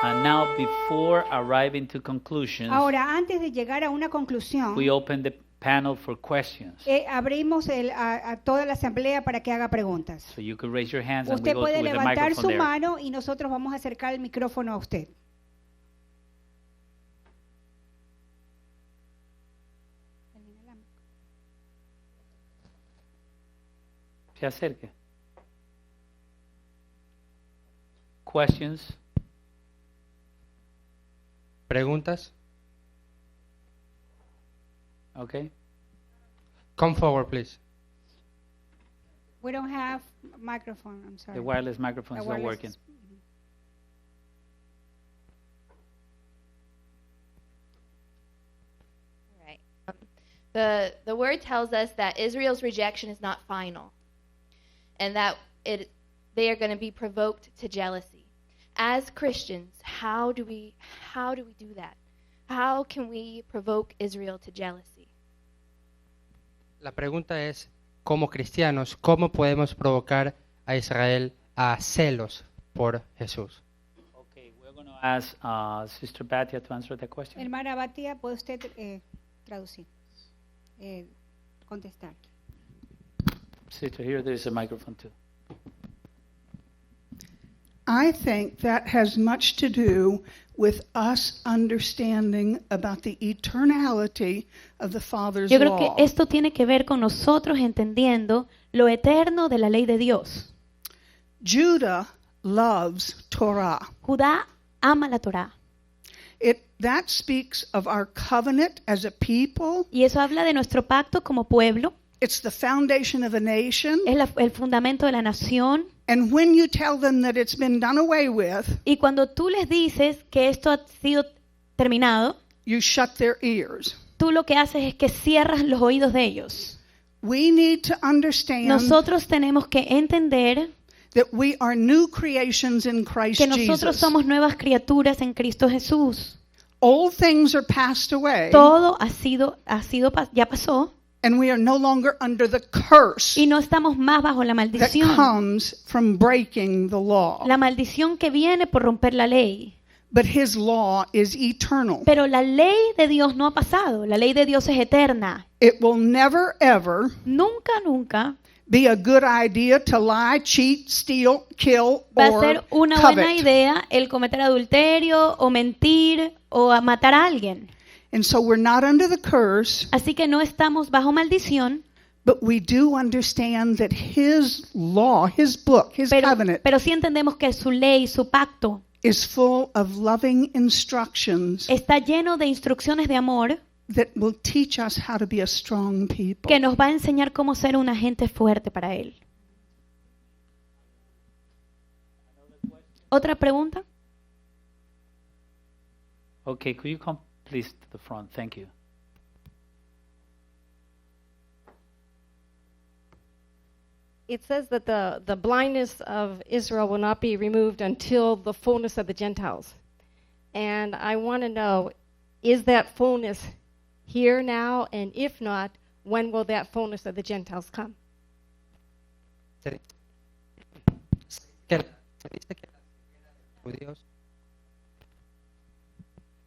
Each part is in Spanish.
And now, before arriving to conclusions, Ahora, antes de llegar a una conclusión, we open the panel for questions. abrimos a toda la asamblea para que haga preguntas. So you could raise your hands and we Usted go puede with the levantar microphone su there. mano y nosotros vamos a acercar el micrófono a usted. Se acerque. Questions? ¿Preguntas? Okay. Come forward, please. We don't have a microphone, I'm sorry. The wireless microphone The is not wireless working. is- Right. The word tells us that Israel's rejection is not final, and that they are going to be provoked to jealousy. As Christians, how do we do that? How can we provoke Israel to jealousy? La pregunta es, como cristianos, ¿cómo podemos provocar a Israel a celos por Jesús? Okay, we're going to ask Sister Batia to answer the question. Hermana Batia, ¿puede usted traducir? Contestar. Sister, here there is a microphone too. I think that has much to do with us understanding about the eternality of the Father's Yo creo law. que esto tiene que ver con nosotros entendiendo lo eterno de la ley de Dios. Judah loves Torah. Judá ama la Torá. That speaks of our covenant as a people. Y eso habla de nuestro pacto como pueblo. It's the foundation of a nation. Es el fundamento de la nación. And when you tell them that it's been done away with, Y cuando tú les dices que esto ha sido terminado, you shut their ears. tú lo que haces es que cierras los oídos de ellos. We need to understand Nosotros tenemos que entender that we are new creations in Christ que nosotros Jesus. somos nuevas criaturas en Cristo Jesús. Old things are passed away, Todo ya pasó and we are no longer under the curse y no estamos más bajo la that maldición. comes from breaking the law. La maldición que viene por romper la ley. But his law is eternal. Pero la ley de Dios no ha pasado. La ley de Dios es eterna. It will never, ever Nunca be a good idea to lie, cheat, steal, kill, va a or ser una buena covet. idea el cometer adulterio o mentir o a matar a alguien. And so we're not under the curse, Así que no estamos bajo maldición, but we do understand that his law, his book, his covenant pero sí entendemos que su ley, su pacto, is full of loving instructions está lleno de instrucciones de amor that will teach us how to be a strong people. que nos va a enseñar cómo ser una gente fuerte para Él. ¿Otra pregunta? Okay, could you come please to the front? Thank you. It says that the blindness of Israel will not be removed until the fullness of the Gentiles. And I want to know, is that fullness here now? And if not, when will that fullness of the Gentiles come?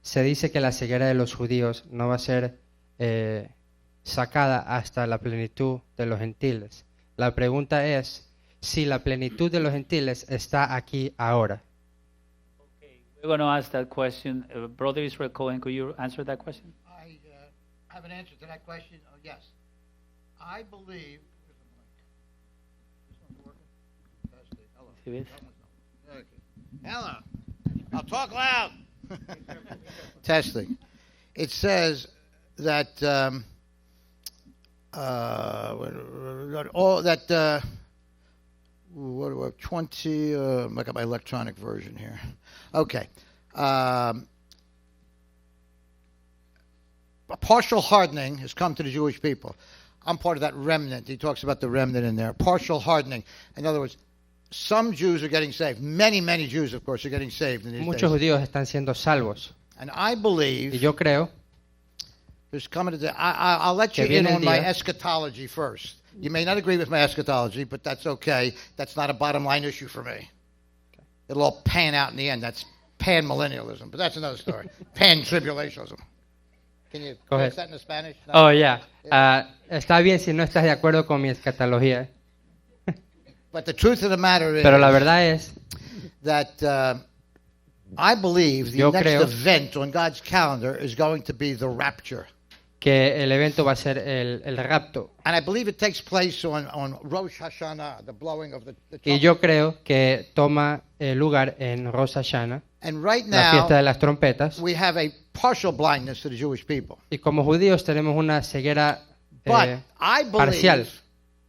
Se dice que la ceguera de los judíos no va a ser sacada hasta la plenitud de los gentiles. La pregunta es si la plenitud de los gentiles está aquí ahora. Okay, we're going to ask that question. Brother Israel Cohen, could you answer that question? I have an answer to that question. Oh, yes. I believe. Where's the mic? This one's working? Testing. Hello. Sí, ves. Okay. Hello. I'll talk loud. Testing. It says that all that. What do I have? 20. I got my electronic version here. Okay. A partial hardening has come to the Jewish people. I'm part of that remnant. He talks about the remnant in there. Partial hardening. In other words, some Jews are getting saved. Many, many Jews, of course, are getting saved in these Muchos days. judíos están siendo salvos. And I Y believe yo creo there's coming a day. I'll let you Que in viene el on my día. eschatology first. You may not agree with my eschatology, but that's okay. That's not a bottom line issue for me. It'll all pan out in the end. That's pan-millennialism, but that's another story. Pan-tribulationism. Can you Go fix ahead. that in Spanish? No? Oh, ya. Está bien si no estás de acuerdo con mi escatología. But the truth of the matter is Pero la verdad es that I believe the Yo next creo- event on God's calendar is going to be the rapture. que el evento va a ser el rapto. And I believe it takes place on Rosh Hashanah, the blowing of the Y trumpet. yo creo que toma lugar en Rosh Hashanah, And right la fiesta now, de las trompetas. we have a partial blindness to the Jewish people. Y como judíos tenemos una ceguera But I parcial. believe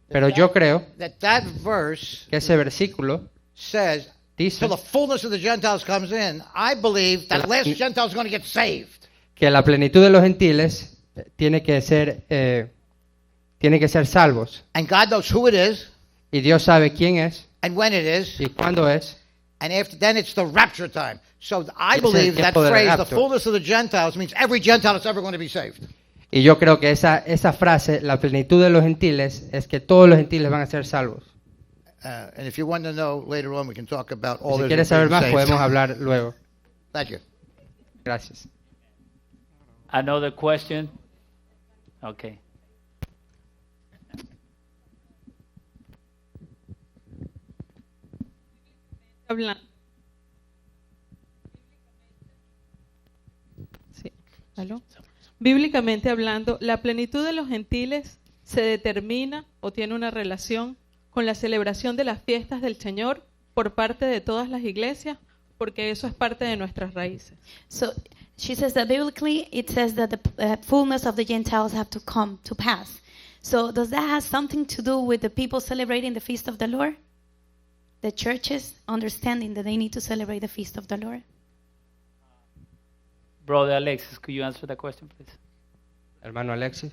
Pero yo creo that verse que ese versículo says, dice till the fullness of the Gentiles comes in, I believe that last Gentile is going to get saved. que la plenitud de los gentiles tiene que ser salvos. And God knows who it is Y Dios sabe quién es and when it is. y cuándo es. And after then, it's the rapture time. So I Es el believe that tiempo del phrase, the rapto. fullness of the Gentiles, means every Gentile that's ever going to be saved. Y yo creo que esa frase, la plenitud de los gentiles, es que todos los gentiles van a ser salvos. And if you want to know later on, we can talk about all Si this. quieres saber más, podemos hablar luego. Thank you. Gracias. Another question? Okay. Habla- Sí, ¿aló? Bíblicamente hablando, la plenitud de los gentiles se determina o tiene una relación con la celebración de las fiestas del Señor por parte de todas las iglesias, porque eso es parte de nuestras raíces. So she says that biblically it says that the fullness of the Gentiles have to come to pass. So does that have something to do with the people celebrating the feast of the Lord? The churches understanding that they need to celebrate the feast of the Lord? Brother Alexis, could you answer that question, please? Hermano Alexis.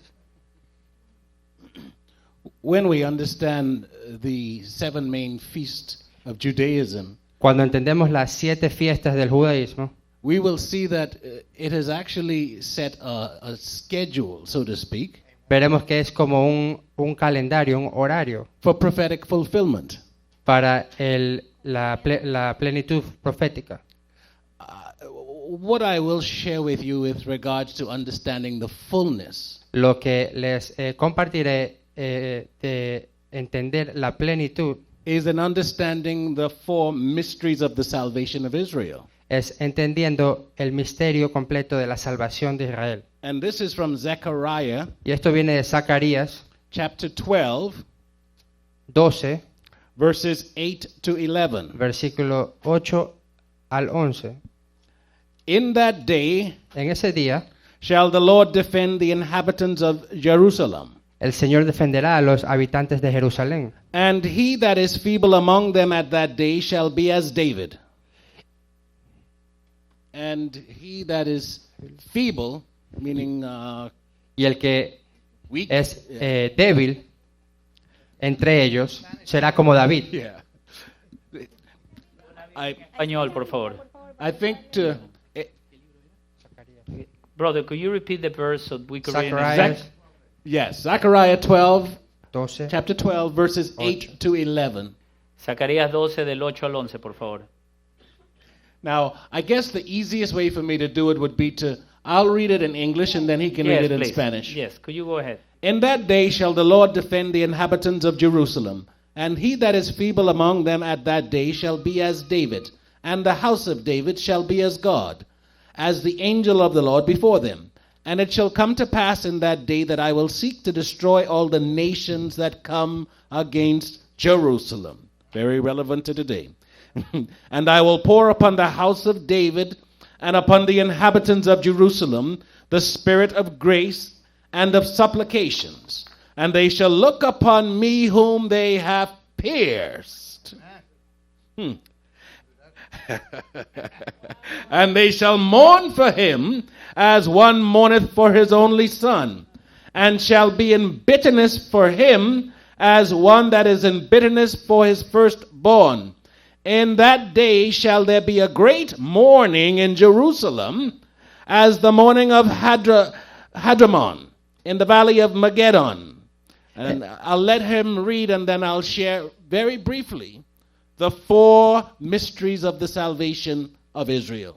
When we understand the seven main feasts of Judaism, Cuando entendemos las 7 fiestas del judaísmo, we will see that it has actually set a schedule, so to speak, veremos que es como un calendario, un horario for prophetic fulfillment. para la plenitud profética. What I will share with you with regards to understanding the fullness Lo que les compartiré de entender la plenitud is in understanding the four mysteries of the salvation of Israel. es entendiendo el misterio completo de la salvación de Israel. And this is from Zechariah Y esto viene de Zacarías chapter 12, 12, verses 8 to 11. versículo 8 al 11. In that day En ese día, shall the Lord defend the inhabitants of Jerusalem. el Señor defenderá a los habitantes de Jerusalén. And he that is feeble among them at that day shall be as David. And he that is feeble, meaning Y el que weak, es débil entre ellos será como David. yeah. Español, por favor. I think Brother, could you repeat the verse so we could read it? Zacarías yes, Zechariah 12, 12, chapter 12, verses 8 to 11. Zacarías 12 del 8 al 11, por favor. Now, I guess the easiest way for me to do it would be I'll read it in English and then he can read it in please. Spanish. Yes, could you go ahead? In that day shall the Lord defend the inhabitants of Jerusalem, and he that is feeble among them at that day shall be as David, and the house of David shall be as God, as the angel of the Lord before them. And it shall come to pass in that day that I will seek to destroy all the nations that come against Jerusalem. Very relevant to today. And I will pour upon the house of David and upon the inhabitants of Jerusalem the spirit of grace and of supplications. And they shall look upon me whom they have pierced. And they shall mourn for him as one mourneth for his only son, and shall be in bitterness for him as one that is in bitterness for his firstborn. In that day shall there be a great mourning in Jerusalem, as the mourning of Hadramon in the valley of Megiddon. And I'll let him read, and then I'll share very briefly the 4 mysteries of the salvation of Israel.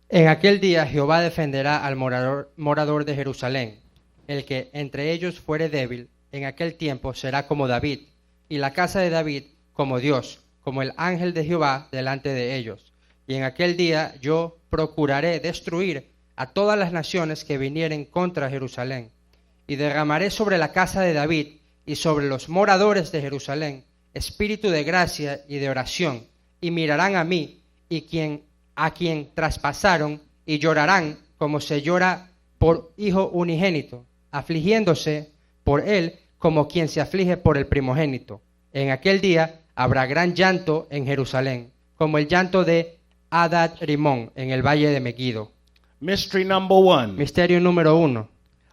En aquel día Jehová defenderá al morador de Jerusalén. El que entre ellos fuere débil, en aquel tiempo será como David, y la casa de David como Dios, como el ángel de Jehová delante de ellos. Y en aquel día yo procuraré destruir a todas las naciones que vinieren contra Jerusalén. Y derramaré sobre la casa de David y sobre los moradores de Jerusalén espíritu de gracia y de oración, y mirarán a mí, y a quien traspasaron, y llorarán como se llora por hijo unigénito, afligiéndose por él como quien se aflige por el primogénito. En aquel día habrá gran llanto en Jerusalén, como el llanto de Hadad Rimón en el valle de Megiddo. Mystery number 1. Misterio número 1.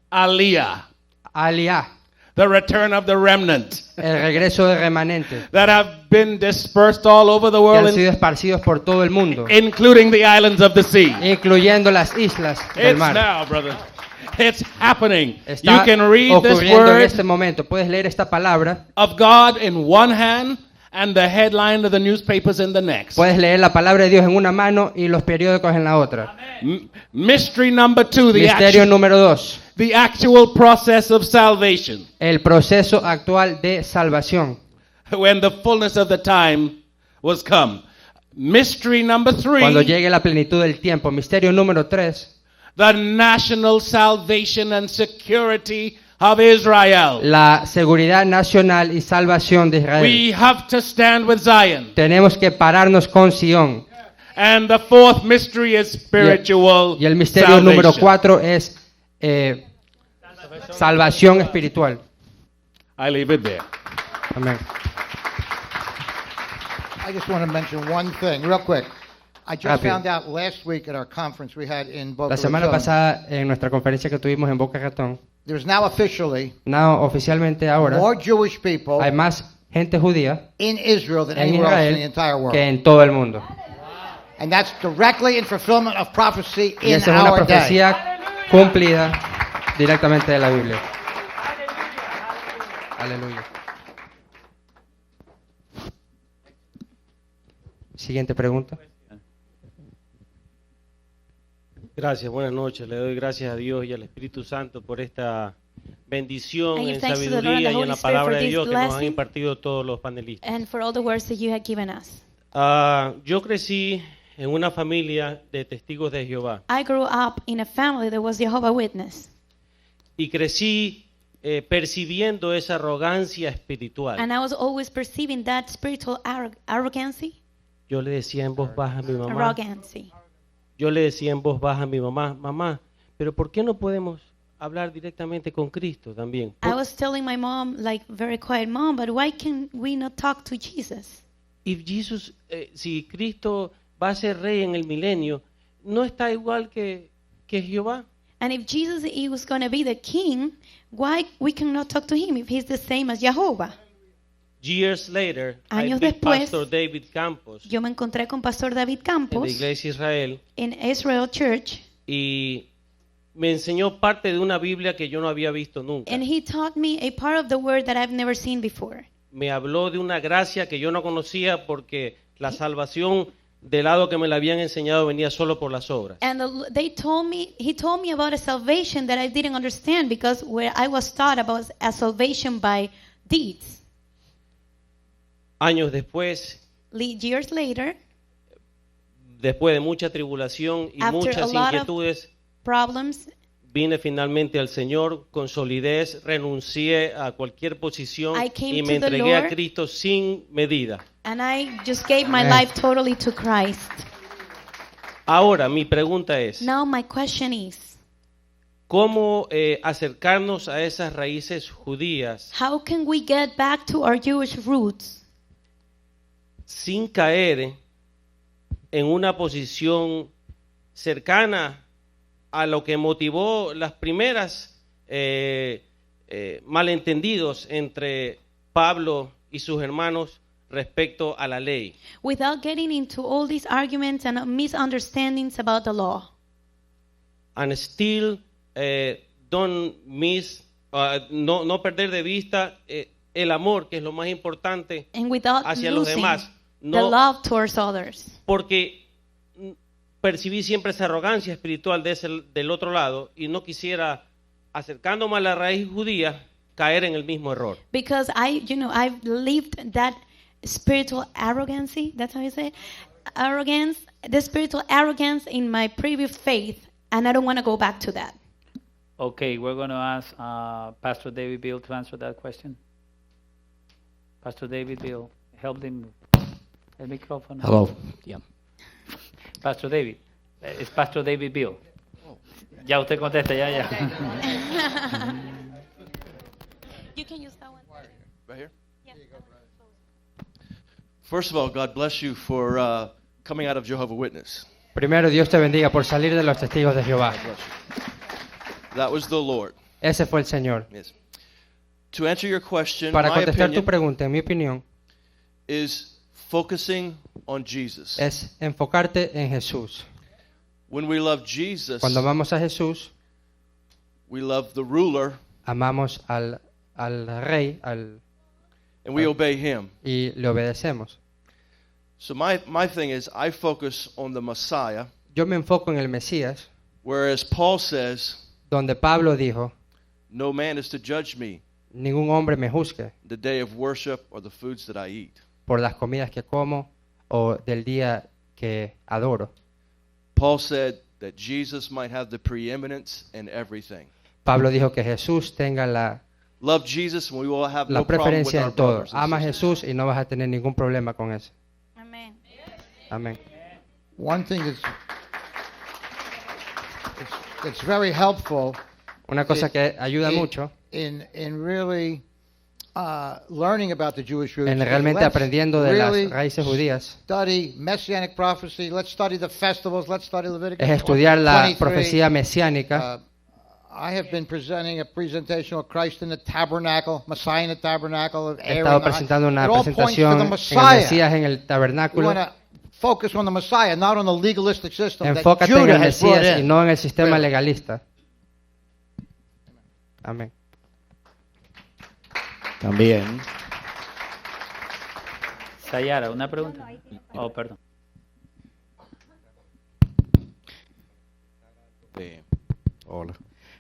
Aliyah, Aliá, the return of the remnant el regreso de remanentes, that have been dispersed all over the que world, han sido esparcidos por todo el mundo, including the islands of the sea. incluyendo las islas del It's mar. now, brother. It's happening. You Está can read this ocurriendo en word este momento. Puedes leer esta palabra. of God in one hand and the headline of the newspapers in the next. Puedes leer la palabra de Dios en una mano y los periódicos en la otra. Mystery number 2, Misterio número 2. the actual process of salvation. El proceso actual de salvación. When the fullness of the time was come. Mystery number Cuando 3, llegue la plenitud del tiempo. Misterio número 3. the national salvation and security of Israel. La seguridad nacional y salvación de Israel. We have to stand with Zion. Tenemos que pararnos con Sion. And the 4th mystery is spiritual Y el misterio número salvation. 4 es salvación espiritual. I leave it there. Amén. I just want to mention one thing real quick. I just Rápido. found out last week at our conference we had in Boca La semana Raton, pasada en nuestra conferencia que tuvimos en Boca Ratón, there's now officially oficialmente ahora more Jewish people hay más gente judía in Israel than en anywhere else in the Israel entire world. que en todo el mundo. And that's directly in fulfillment of prophecy Y in esa es una our day. profecía cumplida directamente de la Biblia. Aleluya. Siguiente pregunta. Gracias, buenas noches. Le doy gracias a Dios y al Espíritu Santo por esta bendición I give en thanks to the Lord and sabiduría the y en Holy la Spirit palabra for de this Dios que nos han blessing impartido todos los panelistas. and for all the words that you have given us. Yo crecí en una familia de testigos de Jehová I grew up in a family that was Jehovah's Witness, y crecí percibiendo esa arrogancia espiritual. and I was always perceiving that spiritual arrogancy. Yo le decía en voz baja a mi mamá, Arrogancy. yo le decía en voz baja a mi mamá, mamá, pero ¿por qué no podemos hablar directamente con Cristo también? I was telling my mom, like very quiet, Mom, but why can we not talk to Jesus? Y Jesús, si Cristo va a ser rey en el milenio, ¿no está igual que Jehová? And if Jesus he was going to be the king, why we cannot talk to him if he's the same as Jehovah? Years later, I Años met después, Pastor David Campos Yo me encontré con Pastor David en Campos la Iglesia Israel en Israel Church, y me enseñó parte de una Biblia que yo no había visto nunca. and he taught me a part of the word that I've never seen before. Me habló de una gracia que yo no conocía porque la salvación del lado que me la habían enseñado venía solo por las obras. And he told me about a salvation that I didn't understand because where I was taught about a salvation by deeds. Años después, Years later, después de mucha tribulación y After muchas a lot of inquietudes, problems, vine finalmente al Señor con solidez, renuncié a cualquier posición I came y to me the entregué a Lord. Cristo sin medida. and I just gave my Amen. life totally to Christ. Ahora, mi pregunta es, Now my question is, ¿cómo acercarnos a esas raíces judías how can we get back to our Jewish roots sin caer en una posición cercana a lo que motivó las primeras malentendidos entre Pablo y sus hermanos respecto a la ley. without getting into all these arguments and misunderstandings about the law. And still don't miss, no perder de vista el amor, que es lo más importante And without hacia los losing demás. the No, love towards others. porque percibí siempre esa arrogancia espiritual del otro lado y no quisiera, acercándome a la raíz judía, caer en el mismo error. Because I've lived that spiritual arrogancy, that's how you say it? Arrogance, the spiritual arrogance in my previous faith, and I don't want to go back to that. Okay, we're going to ask Pastor David Bill to answer that question. Pastor David Bill, help him. El micrófono. Hello. Yeah. Pastor David, es Pastor David Bill. Ya usted contesta, ya. You can use that one. Right here? Yeah. First of all, God bless you for coming out of Jehovah's Witness. Primero, Dios te bendiga por salir de los testigos de Jehová. God bless you. That was the Lord. Ese fue el Señor. Yes. To answer your question, Para my contestar tu opinion pregunta, en mi opinión, is focusing on Jesus. es enfocarte en Jesús. When we love Jesus, Cuando amamos a Jesús, we love the ruler, amamos al rey and we obey him. y le obedecemos. So my thing is, I focus on the Messiah, Yo me enfoco en el Mesías, whereas Paul says, donde Pablo dijo, no man is to judge me ningún hombre me juzgue the day of worship or the foods that I eat. por las comidas que como o del día que adoro. Paul said that Jesus might have the preeminence in everything. Pablo dijo que Jesús tenga la Love Jesus and we will have no la problem with preferencia our en todo. brothers and Ama a sisters. Jesús y no vas a tener ningún problema con eso. Amen. Amén. One thing that's very helpful Una cosa que ayuda in- mucho in really learning about the Jewish roots. en is realmente let's aprendiendo de las really raíces judías study Messianic prophecy. Let's study the festivals. Let's study Leviticus es estudiar la 23. profecía mesiánica. I have been presenting a presentation of Christ in the tabernacle, Messiah in the tabernacle, of He Aaron. estado presentando una It all points to presentación the en el Messiah. Mesías en el We tabernáculo. want to focus on the Messiah, not on the legalistic system that Enfócate en Judah el has brought Mesías y in. no en el sistema Really. legalista. Amén. También, Sayara, una pregunta. Oh, perdón. hola,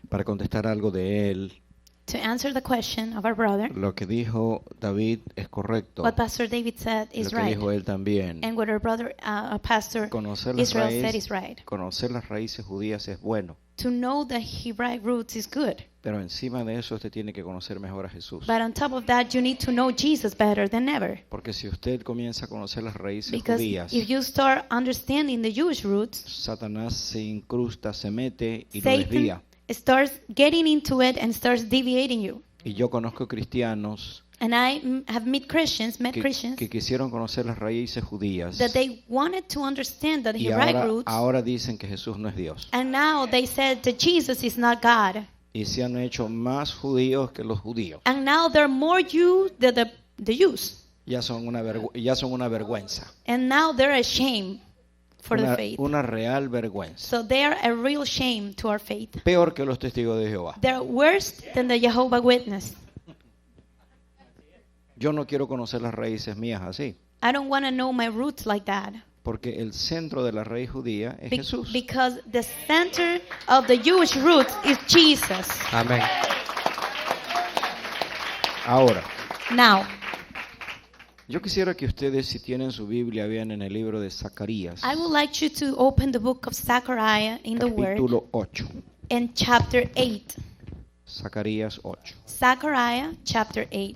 para contestar algo de él, To answer the question of our brother, lo que dijo David es correcto, what Pastor David said lo is que right. dijo él también. And what our brother, Pastor Conocer las, Israel said is raíces, right. conocer las raíces judías es bueno, To know the Hebraic roots is good. pero encima de eso usted tiene que conocer mejor a Jesús. But on top of that, you need to know Jesus better than ever. Porque si usted comienza a conocer las raíces Because judías, if you start understanding the Jewish roots, Satanás se incrusta, se mete y lo Satan desvía. starts getting into it and starts deviating you. Y yo conozco cristianos And I have met Christians que quisieron conocer las raíces judías that they wanted to understand the y Hebraic roots, ahora dicen que Jesús no es Dios. and now they said that Jesus is not God. Y se han hecho más judíos que los judíos. And now they're more Jews than the Jews. Ya son una vergüenza. And now they're ashamed for the faith. Una real vergüenza. So they are a real shame to our faith. Peor que los testigos de Jehová. They're worse than the Jehovah Witness. Yo no quiero conocer las raíces mías así. I don't want to know my roots like that. Porque el centro de la raíz judía es Jesús. Because the center of the Jewish roots is Jesus. Amén. Ahora, Now, yo quisiera que ustedes, si tienen su Biblia, vean en el libro de Zacarías, I would like you to open the book of Zechariah in the Word capítulo 8. in chapter 8. Zacarías 8, Zechariah chapter 8,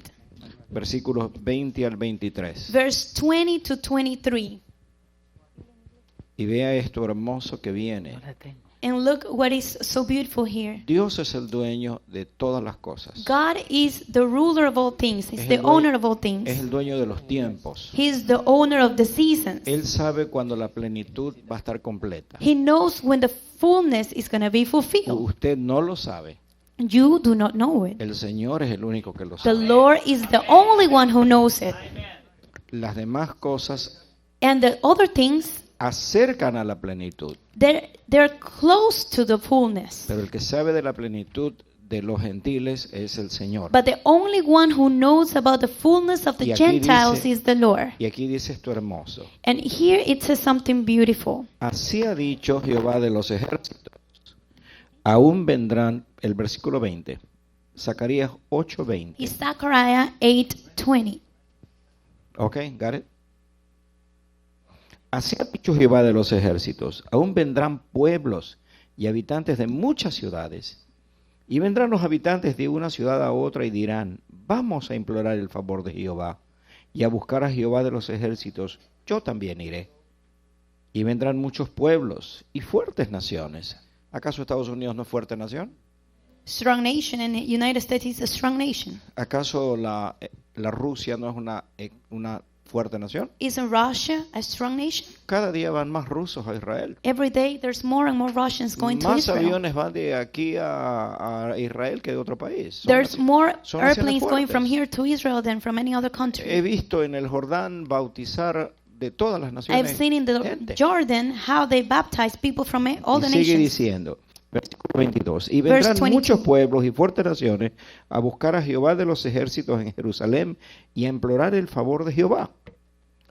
versículos 20 al 23. verse 20 to 23. Y vea esto hermoso que viene. And look what is so beautiful here. Dios es el dueño de todas las cosas. God is the ruler of all things. He's Es the el owner of all Es things. el dueño de los tiempos. He is the owner of the seasons. Él sabe cuando la plenitud va a estar completa. He knows when the fullness is going to be fulfilled. Usted no lo sabe, You do not know it. El Señor es el único que lo The sabe. Lord is the only one who knows it. Las demás cosas And the other things, acercan a la plenitud, they're close to the fullness. pero el que sabe de la plenitud de los gentiles es el Señor. But the only one who knows about the fullness of the Y aquí Gentiles dice- is the Lord. Y aquí dice esto hermoso. And here it says something beautiful. Así ha dicho Jehová de los ejércitos. Aún vendrán, el versículo 20, Zacarías 8:20. Is Zechariah 8:20. Ok, got it? Así ha dicho Jehová de los ejércitos. Aún vendrán pueblos y habitantes de muchas ciudades. Y vendrán los habitantes de una ciudad a otra y dirán, vamos a implorar el favor de Jehová y a buscar a Jehová de los ejércitos. Yo también iré. Y vendrán muchos pueblos y fuertes naciones. ¿Acaso Estados Unidos no es fuerte nación? Strong nation, and the United States is a strong nation. ¿Acaso la Rusia no es una fuerte nación? Isn't Russia a strong nation? Cada día van más rusos a Israel. Every day there's more and more Russians going to Más Israel. aviones van de aquí a Israel que de otro país. There's more son naciones airplanes going fuertes. from here to Israel than from any other country. He visto en el Jordán bautizar de todas las I've naciones seen in the gente. Jordan how they baptize people from all Y the sigue nations. diciendo, versículo 22, y Verse vendrán 22. muchos pueblos y fuertes naciones a buscar a Jehová de los ejércitos en Jerusalén y a implorar el favor de Jehová.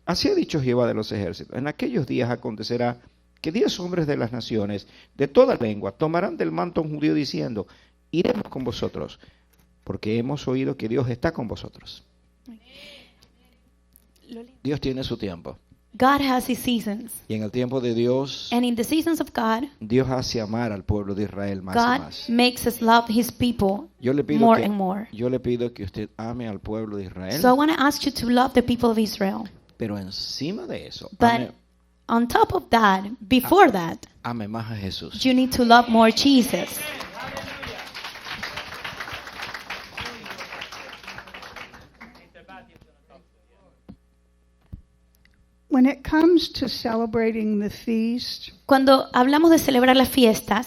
Así ha dicho Jehová de los ejércitos. En aquellos días acontecerá que 10 hombres de las naciones, de toda lengua, tomarán del manto a un judío diciendo, iremos con vosotros, porque hemos oído que Dios está con vosotros. Dios tiene su tiempo. God has his seasons. Y en el tiempo de Dios, And in the seasons of God, Dios hace amar al pueblo de Israel más y God más. makes us love his people Yo le pido more que, and more. yo le pido que usted ame al pueblo de Israel, So I want to ask you to love the people of Israel. pero encima de eso, But on top of that, before that, ame más a Jesús. you need to love more Jesus. When it comes to celebrating the feast, Cuando hablamos de celebrar las fiestas,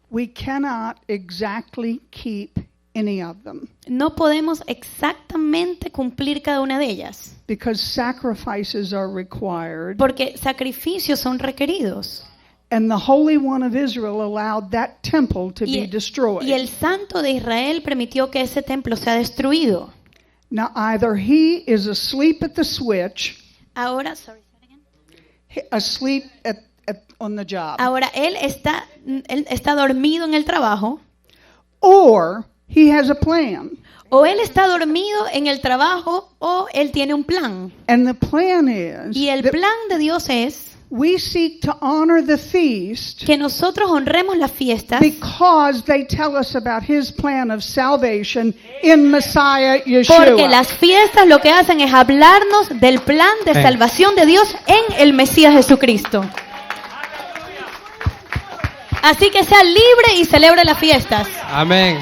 we cannot exactly keep any of them no podemos exactamente cumplir cada una de ellas, because sacrifices are required. porque sacrificios son requeridos. And the Holy One of Israel allowed that temple to Y be destroyed. y el Santo de Israel permitió que ese templo sea destruido. Now, either he is asleep at the switch, Ahora, asleep on the job, ahora él está dormido en el trabajo, or he has a plan. o él está dormido en el trabajo, o él tiene un plan. And the plan is Y el that plan de Dios es we seek to honor the feast que nosotros honremos las fiestas because they tell us about his plan of salvation in Messiah porque Yeshua. las fiestas lo que hacen es hablarnos del plan de salvación de Dios en el Mesías Jesucristo. Así que sea libre y celebre las fiestas. Amén.